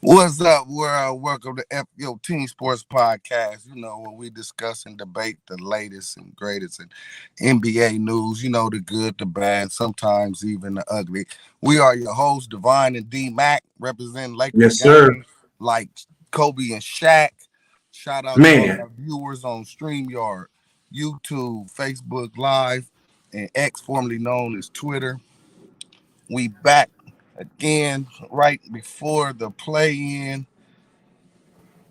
What's up, world? Welcome to FBO Team Sports Podcast. Where we discuss and debate the latest and greatest in NBA news. The good, the bad, sometimes even the ugly. We are your hosts, Divine and D Mac, representing Laker Yes, sir. gang like Kobe and Shaq. Shout out to all Man, our viewers on StreamYard, YouTube, Facebook Live, and X, formerly known as Twitter. We back again right before the play-in.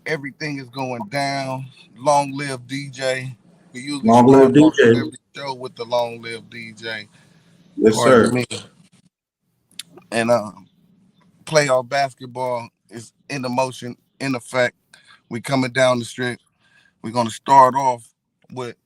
Everything is going down. Long live DJ. We usually long start live off DJ. every show with the long live DJ. Yes, Pardon sir. me. And playoff basketball is in the motion, in effect. We coming down the street. We're gonna start off with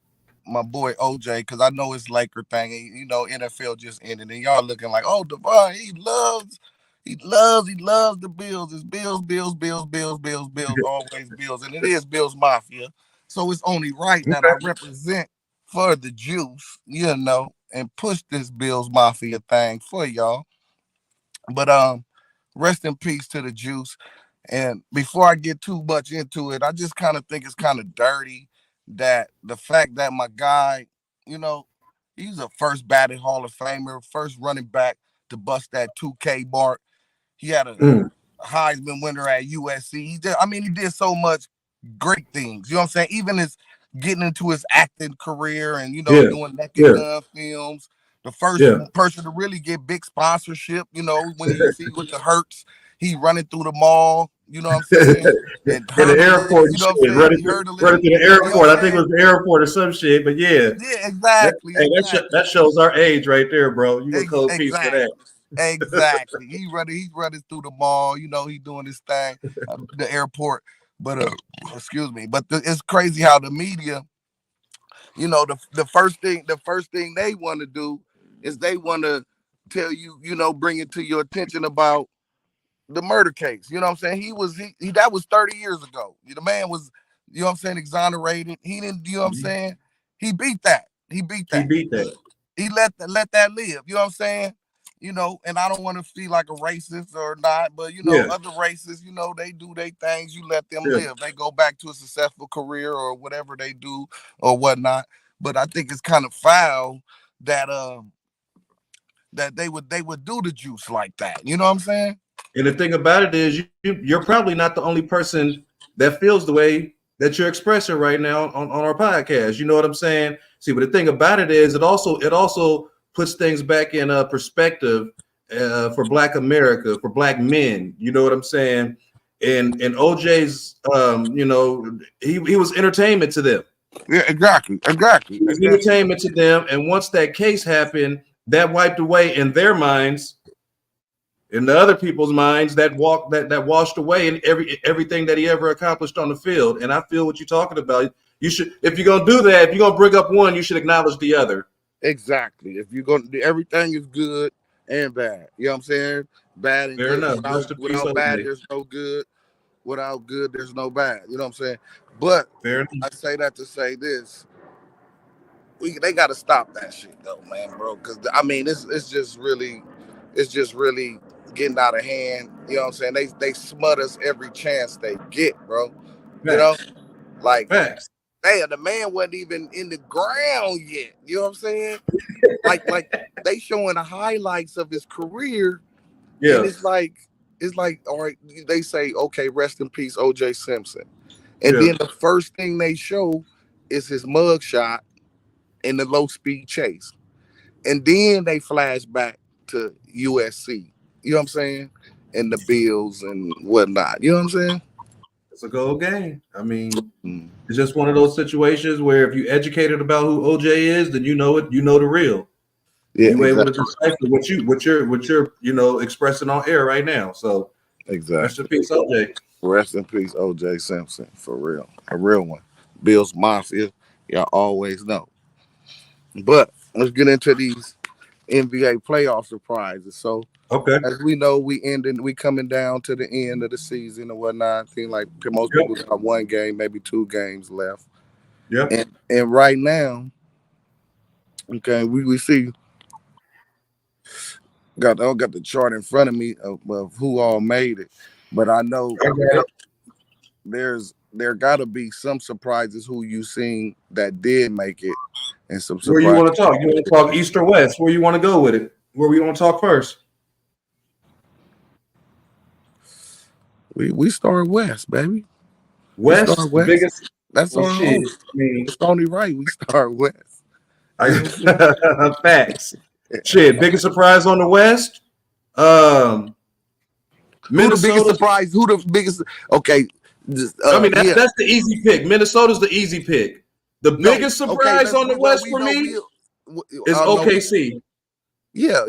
my boy OJ because I know it's Laker thing. And, NFL just ended, and y'all looking like, oh, Devon, he loves the Bills. It's Bills, Bills, Bills, Bills, Bills, Bills, always Bills, and it is Bills Mafia. So it's only right that I Okay. represent for the juice, and push this Bills Mafia thing for y'all. But rest in peace to the juice. And before I get too much into it, I just kind of think it's kind of dirty that the fact that my guy, you know, he's a first batted Hall of Famer, first running back to bust that 2K mark. He had a Mm, Heisman winner at USC. He did so much great things. You know what I'm saying? Even his getting into his acting career and yeah, doing Naked yeah, Gun films. The first yeah. person to really get big sponsorship. When you see with the Hurts, he running through the mall. You know what I'm saying? And In the airport hurdling. You and know what I'm shit, saying? He hurdling. running to the You know what airport. I I'm think it saying? was the airport or some shit. But yeah, Yeah, that, exactly, hey, exactly, that shows our age right there, bro. You a cold piece for that. exactly. Exactly. He's running through the mall. He doing his thing, the airport. But excuse me. But it's crazy how the media, the first thing they want to do is they want to tell you, bring it to your attention about the murder case. You know what I'm saying? He that was 30 years ago. The man was, exonerated. He didn't, you know what I'm Mhm. saying? He beat that. He beat He that. beat that. He let that live. You know what I'm saying? And I don't want to feel like a racist or not, but Yeah, other races, they do their things. You let them yeah. live. They go back to a successful career or whatever they do or whatnot. But I think it's kind of foul that that they would do the juice like that. You know what I'm saying? And the thing about it is, you're probably not the only person that feels the way that you're expressing right now on our podcast. You know what I'm saying? See, but the thing about it is, it also puts things back in a perspective for Black America, for Black men. You know what I'm saying? And OJ's, he was entertainment to them. Yeah, exactly, exactly, He was exactly. entertainment to them. And once that case happened, that wiped away in their minds, in the other people's minds, that washed away in everything that he ever accomplished on the field. And I feel what you're talking about. You should, if you're gonna do that, if you're gonna bring up one, you should acknowledge the other. Exactly. If you're gonna do everything is good and bad. You know what I'm saying? Bad and Fair good. enough. Without Rest in peace, without bad, OJ. there's no good. Without good, there's no bad. You know what I'm saying? But Fair enough. I say that to say this: they got to stop that shit though, man, bro. Because it's just really getting out of hand. You know what I'm saying? They smut us every chance they get, bro. You know, Facts. like Facts. damn, the man wasn't even in the ground yet. You know what I'm saying? Like they showing the highlights of his career, and Yeah. it's like all right, they say okay, rest in peace, OJ Simpson, and Yeah. then the first thing they show is his mugshot in the low speed chase, and then they flash back to USC. You know what I'm saying? And the Bills and whatnot. You know what I'm saying? It's a gold game. I mean, Mm. it's just one of those situations where if you educated about who OJ is, then you know it. You know the real. Yeah, You able to exactly, decipher what you're expressing on air right now. So rest in exactly. peace, OJ. Rest in peace, OJ Simpson, for real, a real one. Bills Mafia, y'all always know. But let's get into these NBA playoff surprises. So Okay. as we know, we coming down to the end of the season or whatnot. I think like most people Yep. got one game, maybe two games left. Yep. And right now, okay, we see I got the chart in front of me of who all made it. But I know I got it. there gotta be some surprises who you seen that did make it, and some Where you surprises. want to talk? You want to talk East or West? Where you want to go with it? Where we want to talk first? We start West, baby. We West, start the West. biggest. That's Well, our shit. home. I mean, It's only right we start West. facts. Shit, biggest surprise on the West. Who the biggest Minnesota. surprise? Who the biggest? Okay, I mean, yeah. that's the easy pick. Minnesota's the easy pick. The biggest surprise on the West for me is OKC. Yeah,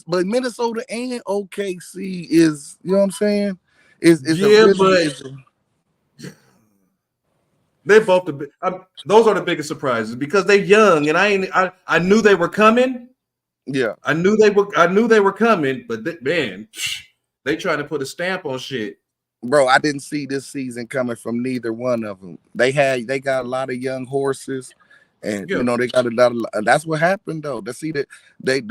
but Minnesota and OKC is, you know what I'm saying? Is they're both those are the biggest surprises because they're young, and I knew they were coming. Yeah, I knew they were coming, but man, they trying to put a stamp on shit. Bro, I didn't see this season coming from neither one of them. They got a lot of young horses, and you know they got a lot of. That's what happened though. To see that they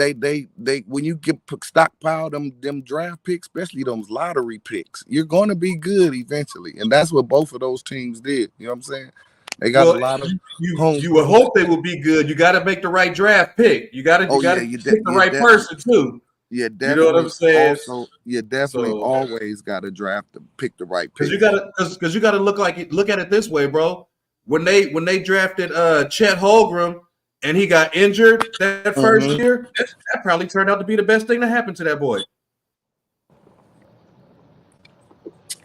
when you get stockpile them draft picks, especially those lottery picks, you're going to be good eventually, and that's what both of those teams did. You know what I'm saying? They got a lot of. You would hope they will be good. You got to make the right draft pick. You got to pick the right person too. Yeah, definitely. You know what I'm saying? Also, you definitely always got to draft to pick the right pick. Because you got to look at it this way, bro. When they drafted Chet Holmgren and he got injured that first year, that probably turned out to be the best thing that happened to that boy.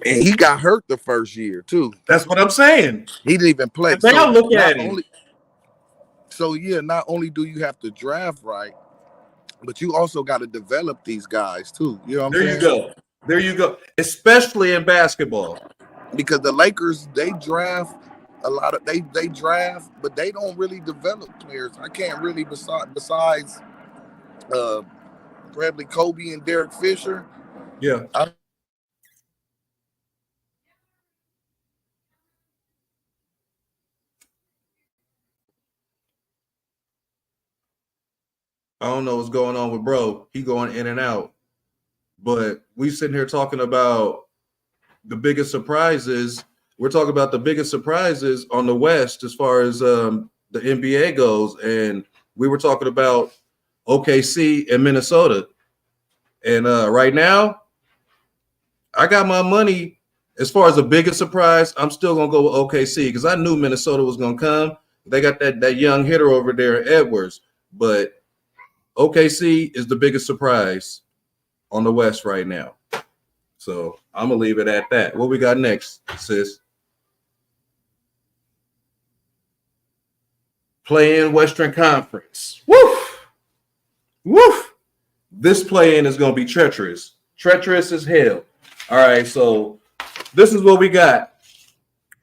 And he got hurt the first year too. That's what I'm saying. He didn't even play. Now look at him. So yeah, not only do you have to draft right, but you also got to develop these guys too. You know what I'm saying? There you go. Especially in basketball. Because the Lakers, they draft a lot of they draft, but they don't really develop players. I can't really besides Bradley Kobe and Derek Fisher. Yeah. I don't know what's going on with bro. He going in and out. But we sitting here talking about the biggest surprises. We're talking about the biggest surprises on the West as far as the NBA goes. And we were talking about OKC and Minnesota. And right now, I got my money. As far as the biggest surprise, I'm still going to go with OKC because I knew Minnesota was going to come. They got that young hitter over there, Edwards. But OKC is the biggest surprise on the West right now. So I'm going to leave it at that. What we got next, sis? Play-in Western Conference. Woof! Woof! This play-in is going to be treacherous. Treacherous as hell. All right, so this is what we got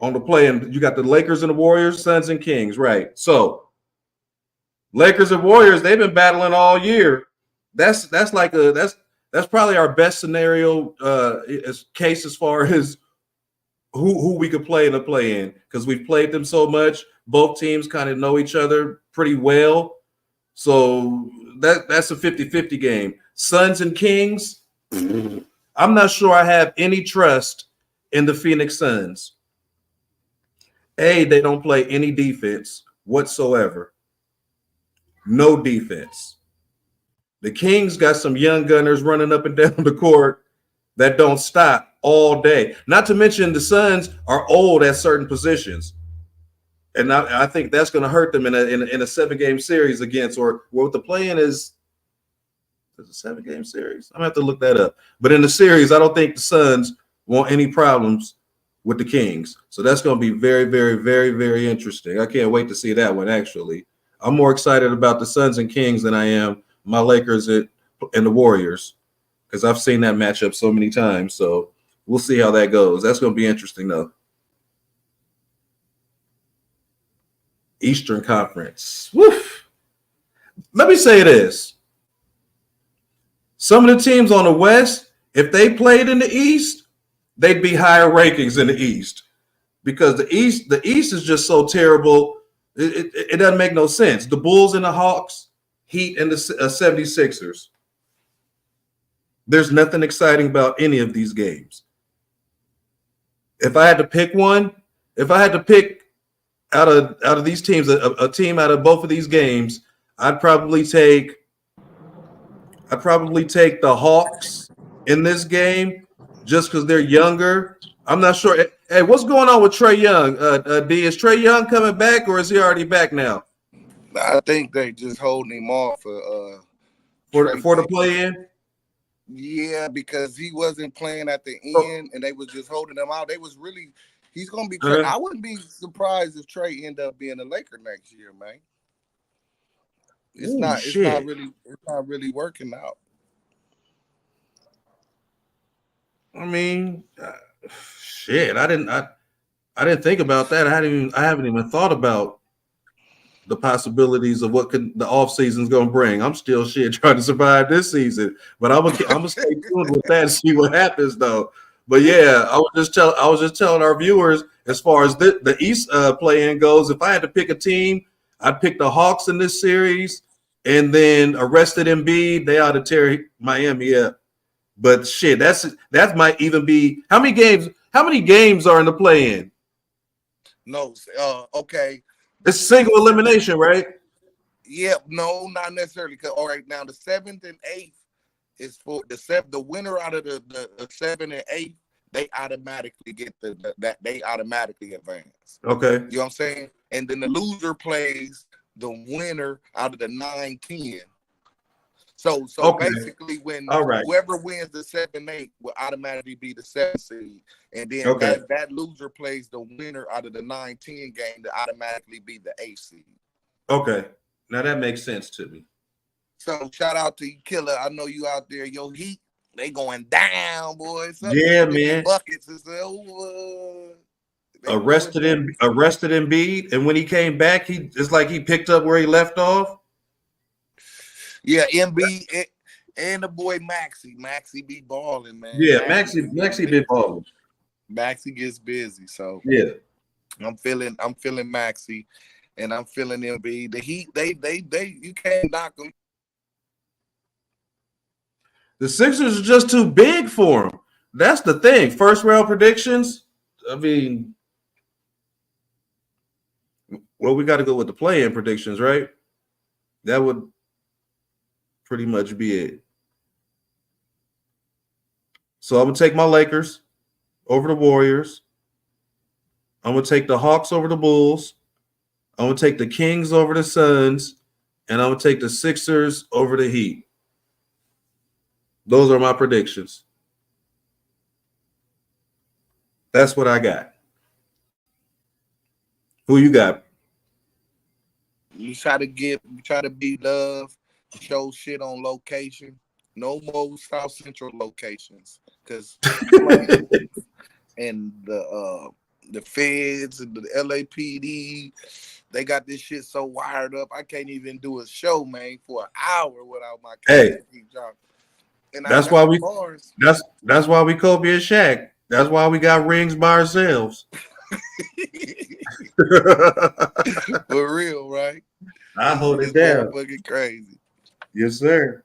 on the play-in. You got the Lakers and the Warriors, Suns and Kings, right? So Lakers and Warriors, they've been battling all year. That's probably our best scenario case as far as who we could play in the play-in because we've played them so much. Both teams kind of know each other pretty well. So that's a 50-50 game. Suns and Kings, I'm not sure I have any trust in the Phoenix Suns. They don't play any defense whatsoever. No defense. The Kings got some young gunners running up and down the court that don't stop all day. Not to mention the Suns are old at certain positions. And I think that's going to hurt them in a 7-game series against, or what the play-in is a 7-game series. I'm going to have to look that up. But in the series, I don't think the Suns want any problems with the Kings. So that's going to be very, very, very, very interesting. I can't wait to see that one, actually. I'm more excited about the Suns and Kings than I am my Lakers and the Warriors because I've seen that matchup so many times. So we'll see how that goes. That's going to be interesting, though. Eastern Conference. Woof. Let me say this. Some of the teams on the West, if they played in the East, they'd be higher rankings in the East because the East is just so terrible. It doesn't make no sense. The Bulls and the Hawks, Heat and the 76ers. There's nothing exciting about any of these games. if I had to pick one, if I had to pick out of these teams, a team out of both of these games, I'd probably take the Hawks in this game just because they're younger. I'm not sure. Hey, what's going on with Trae Young? D, is Trae Young coming back or is he already back now I think they just holding him off for Trey for the Payton. play in? Yeah, because he wasn't playing at the Oh. end, and they was just holding him out. They was really, he's gonna be. Uh-huh. I wouldn't be surprised if Trey end up being a Laker next year, man. It's Ooh, not. shit. It's not really working out. I mean, shit. I didn't think about that. I haven't even thought about the possibilities of what the off season's gonna bring. I'm still trying to survive this season, but I'm gonna stay tuned with that and see what happens though. But yeah, I was just telling our viewers as far as the East play-in goes. If I had to pick a team, I'd pick the Hawks in this series, and then arrested Embiid. They ought to tear Miami up. But shit, that might even be how many games? How many games are in the play-in? No, okay. It's single elimination, right? Yeah, no, not necessarily. All right, now the 7th and 8th is for the winner out of the 7 and 8. They automatically get that they automatically advance. Okay. You know what I'm saying? And then the loser plays the winner out of the 9-10. So Okay. basically, when All right. whoever wins the 7-8 will automatically be the 7th seed, and then Okay. that loser plays the winner out of the 9-10 game to automatically be the 8th seed. Okay, now that makes sense to me. So shout out to you, Killer. I know you out there. Your Heat, they going down, boys. Yeah, man. Buckets is Arrested Embiid, and when he came back, it's like he picked up where he left off. Yeah, Embiid and the boy Maxey. Maxey be balling, man. Yeah, Maxey been balling. Maxey gets busy, so yeah. I'm feeling Maxey, and I'm feeling Embiid. The Heat, they you can't knock them. The Sixers are just too big for him. That's the thing. First round predictions. I mean, well, we got to go with the play-in predictions, right? That would pretty much be it. So I'm gonna take my Lakers over the Warriors. I'm gonna take the Hawks over the Bulls. I'm gonna take the Kings over the Suns, and I'm gonna take the Sixers over the Heat. Those are my predictions. That's what I got. Who you got? You try to be love, show shit on location. No more South Central locations, because and the feds and the LAPD, they got this shit so wired up. I can't even do a show, man, for an hour without my Hey, job. And that's why we Kobe and Shaq. That's why we got rings by ourselves. For real, right? I hold it down. Fucking crazy. Yes, sir.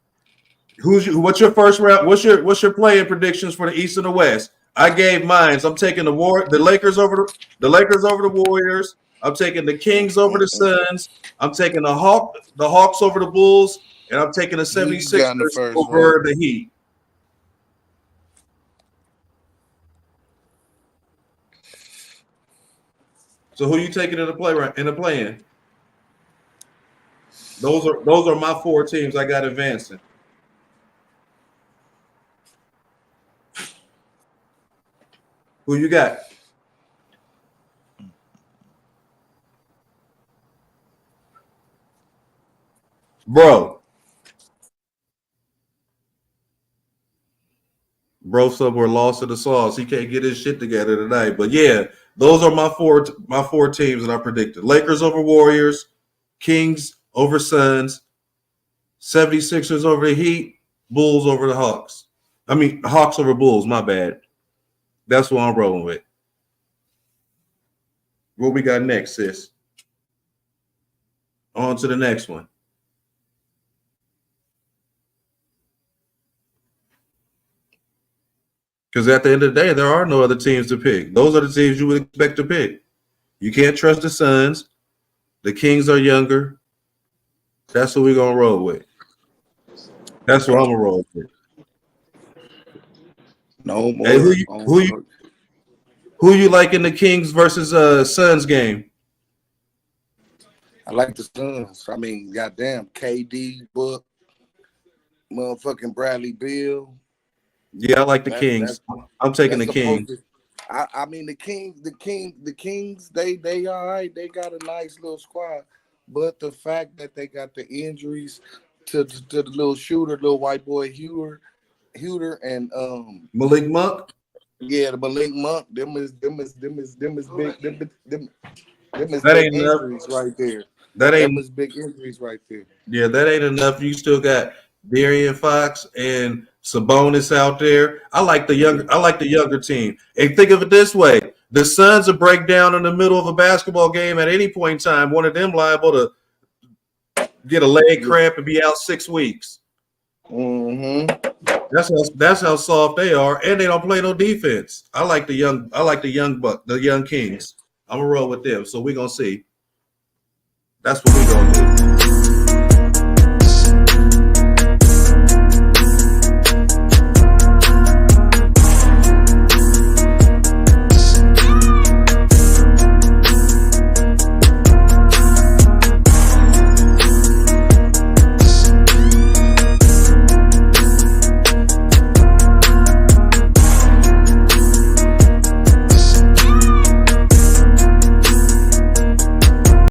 What's your first round? What's your play-in predictions for the East and the West? I gave mine. So I'm taking the Lakers over the Warriors. I'm taking the Kings over the Suns. I'm taking the Hawks over the Bulls, and I'm taking the 76ers over the Heat. So who you taking in the play-in? Those are my four teams I got advancing. Who you got? Bro somewhere lost in the sauce. He can't get his shit together tonight. But yeah, those are my four teams that I predicted. Lakers over Warriors, Kings over Suns, 76ers over the Heat, Bulls over the Hawks. I mean, Hawks over Bulls, my bad. That's what I'm rolling with. What we got next, sis? On to the next one. Because at the end of the day, there are no other teams to pick. Those are the teams you would expect to pick. You can't trust the Suns. The Kings are younger. That's what we're gonna roll with. That's what I'm gonna roll with. No more. Hey, who you like in the Kings versus Suns game? I like the Suns. I mean, goddamn, KD, Book, motherfucking Bradley Beal. Yeah, I like the Kings. I'm taking the Kings. I mean, the Kings. They all right. They got a nice little squad, but the fact that they got the injuries to the little shooter, little white boy Huter, and Malik Monk. Yeah, the Malik Monk. Them is big. Them is That big ain't enough. injuries right there. That ain't. Them is big injuries right there. Yeah, that ain't enough. You still got De'Aaron Fox and Sabonis out there. I like the younger team. And think of it this way: the Suns will break down in the middle of a basketball game at any point in time. One of them liable to get a leg cramp and be out 6 weeks. Mm-hmm. That's how soft they are, and they don't play no defense. I like the young Kings. I'm gonna roll with them. So we're gonna see. That's what we're gonna do.